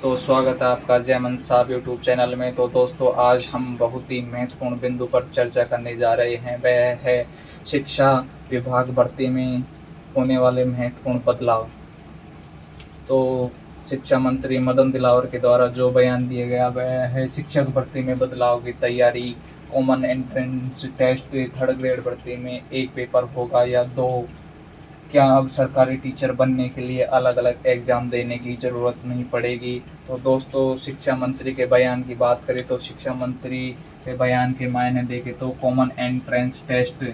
तो स्वागत है आपका जय मन साहब यूट्यूब चैनल में। तो दोस्तों, आज हम बहुत ही महत्वपूर्ण बिंदु पर चर्चा करने जा रहे हैं। वह है शिक्षा विभाग भर्ती में होने वाले महत्वपूर्ण बदलाव। तो शिक्षा मंत्री मदन दिलावर के द्वारा जो बयान दिया गया वह है शिक्षक भर्ती में बदलाव की तैयारी। Common entrance test third grade भर्ती में एक पेपर होगा या दो? क्या अब सरकारी टीचर बनने के लिए अलग अलग एग्ज़ाम देने की ज़रूरत नहीं पड़ेगी? तो दोस्तों, शिक्षा मंत्री के बयान की बात करें तो शिक्षा मंत्री के बयान के मायने देखें तो कॉमन एंट्रेंस टेस्ट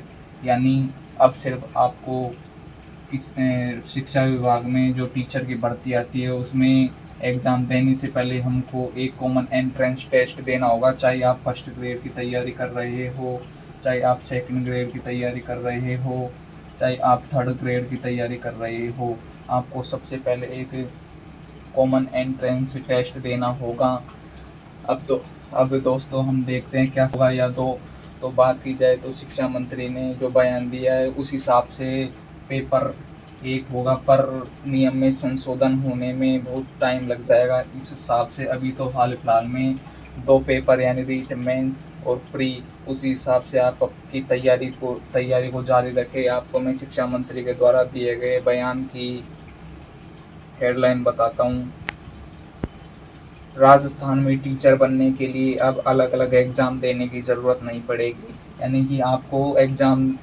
यानी अब सिर्फ आपको शिक्षा विभाग में जो टीचर की भर्ती आती है उसमें एग्ज़ाम देने से पहले हमको एक कॉमन एंट्रेंस टेस्ट देना होगा। चाहे आप फर्स्ट ग्रेड की तैयारी कर रहे हो, चाहे आप सेकंड ग्रेड की तैयारी कर रहे हो, चाहे आप थर्ड ग्रेड की तैयारी कर रहे हो, आपको सबसे पहले एक कॉमन एंट्रेंस टेस्ट देना होगा। अब दोस्तों, हम देखते हैं क्या होगा या तो बात की जाए तो शिक्षा मंत्री ने जो बयान दिया है उस हिसाब से पेपर एक होगा, पर नियम में संशोधन होने में बहुत टाइम लग जाएगा। इस हिसाब से अभी तो हाल फिलहाल में दो पेपर यानी रीट मेंस और प्री, उसी हिसाब से आप आपकी तैयारी को जारी रखें। आपको मैं शिक्षा मंत्री के द्वारा दिए गए बयान की हेडलाइन बताता हूँ। राजस्थान में टीचर बनने के लिए अब अलग अलग एग्ज़ाम देने की ज़रूरत नहीं पड़ेगी। यानी कि आपको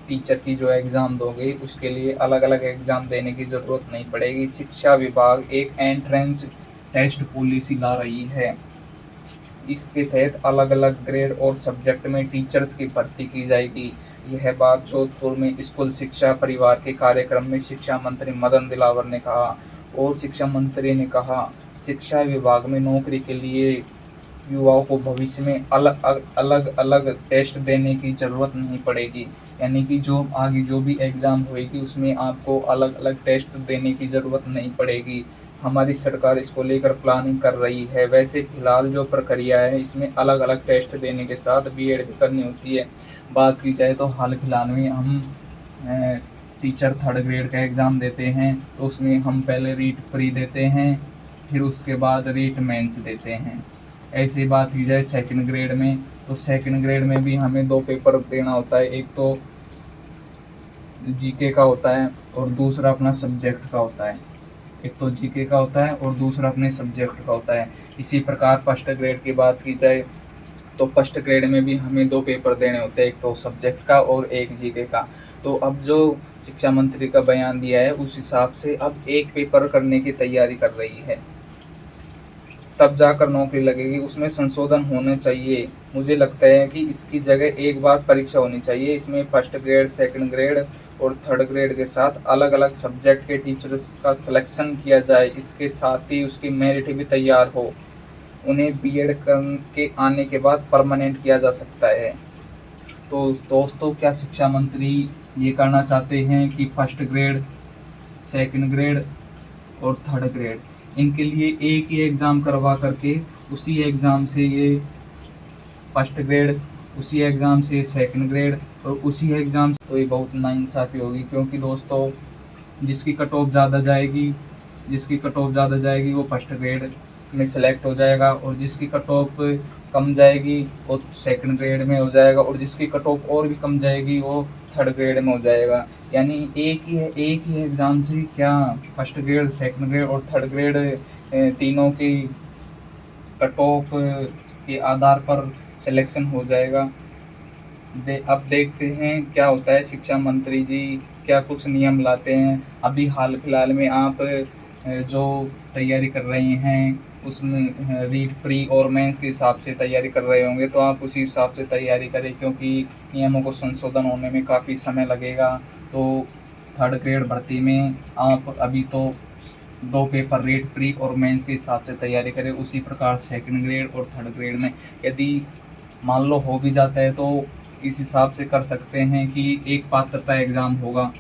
टीचर की जो एग्ज़ाम दोगे उसके लिए अलग अलग एग्ज़ाम देने की ज़रूरत नहीं पड़ेगी। शिक्षा विभाग एक एंट्रेंस टेस्ट पॉलिसी ला रही है। इसके तहत अलग अलग ग्रेड और सब्जेक्ट में टीचर्स की भर्ती की जाएगी। यह बात जोधपुर में स्कूल शिक्षा परिवार के कार्यक्रम में शिक्षा मंत्री मदन दिलावर ने कहा। और शिक्षा मंत्री ने कहा, शिक्षा विभाग में नौकरी के लिए युवाओं को भविष्य में अलग अलग टेस्ट देने की ज़रूरत नहीं पड़ेगी। यानी कि जो आगे जो भी एग्ज़ाम होएगी उसमें आपको अलग अलग टेस्ट देने की ज़रूरत नहीं पड़ेगी। हमारी सरकार इसको लेकर प्लानिंग कर रही है। वैसे फ़िलहाल जो प्रक्रिया है इसमें अलग अलग टेस्ट देने के साथ बीएड भी करनी होती है। बात की जाए तो हाल फिलहाल में हम टीचर थर्ड ग्रेड का एग्ज़ाम देते हैं तो उसमें हम पहले रीट प्री देते हैं, फिर उसके बाद रीट मेंस देते हैं। ऐसी बात की जाए सेकंड ग्रेड में तो सेकंड ग्रेड में भी हमें दो पेपर देना होता है। एक तो जीके का होता है और दूसरा अपना सब्जेक्ट का होता है। एक तो जीके का होता है और दूसरा अपने सब्जेक्ट का होता है। इसी प्रकार फर्स्ट ग्रेड की बात की जाए तो फर्स्ट ग्रेड में भी हमें दो पेपर देने होते हैं, एक तो सब्जेक्ट का और एक जीके का। तो अब जो शिक्षा मंत्री का बयान दिया है उस हिसाब से अब एक पेपर करने की तैयारी कर रही है, तब जाकर नौकरी लगेगी। उसमें संशोधन होने चाहिए। मुझे लगता है कि इसकी जगह एक बार परीक्षा होनी चाहिए। इसमें फर्स्ट ग्रेड, सेकंड ग्रेड और थर्ड ग्रेड के साथ अलग अलग सब्जेक्ट के टीचर्स का सिलेक्शन किया जाए। इसके साथ ही उसकी मेरिट भी तैयार हो। उन्हें बीएड के आने के बाद परमानेंट किया जा सकता है। तो दोस्तों, क्या शिक्षा मंत्री ये करना चाहते हैं कि फर्स्ट ग्रेड, सेकंड ग्रेड और थर्ड ग्रेड इनके लिए एक ही एग्ज़ाम करवा करके उसी एग्ज़ाम से ये फर्स्ट ग्रेड, उसी एग्ज़ाम से सेकंड ग्रेड और उसी एग्ज़ाम से? तो ये बहुत नाइंसाफ़ी होगी, क्योंकि दोस्तों जिसकी कट ऑफ ज़्यादा जाएगी वो फर्स्ट ग्रेड में सेलेक्ट हो जाएगा, और जिसकी कट ऑफ कम जाएगी वो सेकंड ग्रेड में हो जाएगा, और जिसकी कट ऑफ और भी कम जाएगी वो थर्ड ग्रेड में हो जाएगा। यानी एक ही एग्ज़ाम से क्या फर्स्ट ग्रेड, सेकंड ग्रेड और थर्ड ग्रेड तीनों की कट ऑफ के आधार पर सिलेक्शन हो जाएगा। अब देखते हैं क्या होता है। शिक्षा मंत्री जी क्या कुछ नियम लाते हैं। अभी हाल फिलहाल में आप जो तैयारी कर रहे हैं उसमें रीट प्री और मेंस के हिसाब से तैयारी कर रहे होंगे, तो आप उसी हिसाब से तैयारी करें, क्योंकि नियमों को संशोधन होने में काफ़ी समय लगेगा। तो थर्ड ग्रेड भर्ती में आप अभी तो दो पेपर रीट प्री और मेंस के हिसाब से तैयारी करें। उसी प्रकार सेकंड ग्रेड और थर्ड ग्रेड में यदि मान लो हो भी जाता है तो इस हिसाब से कर सकते हैं कि एक पात्रता एग्ज़ाम होगा,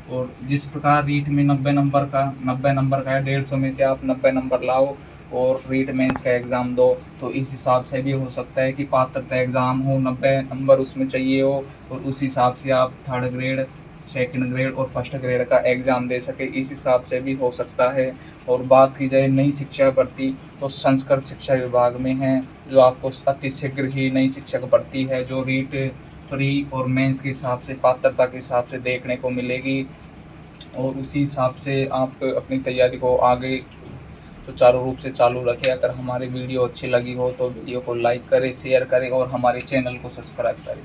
और जिस प्रकार रीट में 90 नंबर का है, 150 में से आप 90 नंबर लाओ और रीट मेंस का एग्ज़ाम दो, तो इस हिसाब से भी हो सकता है कि पात्रता एग्ज़ाम हो, 90 नंबर उसमें चाहिए हो, और उस हिसाब से आप थर्ड ग्रेड सेकंड ग्रेड और फर्स्ट ग्रेड का एग्ज़ाम दे सके, इस हिसाब से भी हो सकता है। और बात की जाए नई शिक्षा भर्ती, तो संस्कृत शिक्षा विभाग में है, जो आपको अतिशीघ्र ही नई शिक्षक भर्ती है, जो रीट, प्री और मेंस के हिसाब से, पात्रता के हिसाब से देखने को मिलेगी। और उसी हिसाब से आप अपनी तैयारी को आगे सुचारू रूप से चालू रखें। अगर हमारी वीडियो अच्छी लगी हो तो वीडियो को लाइक करें, शेयर करें और हमारे चैनल को सब्सक्राइब करें।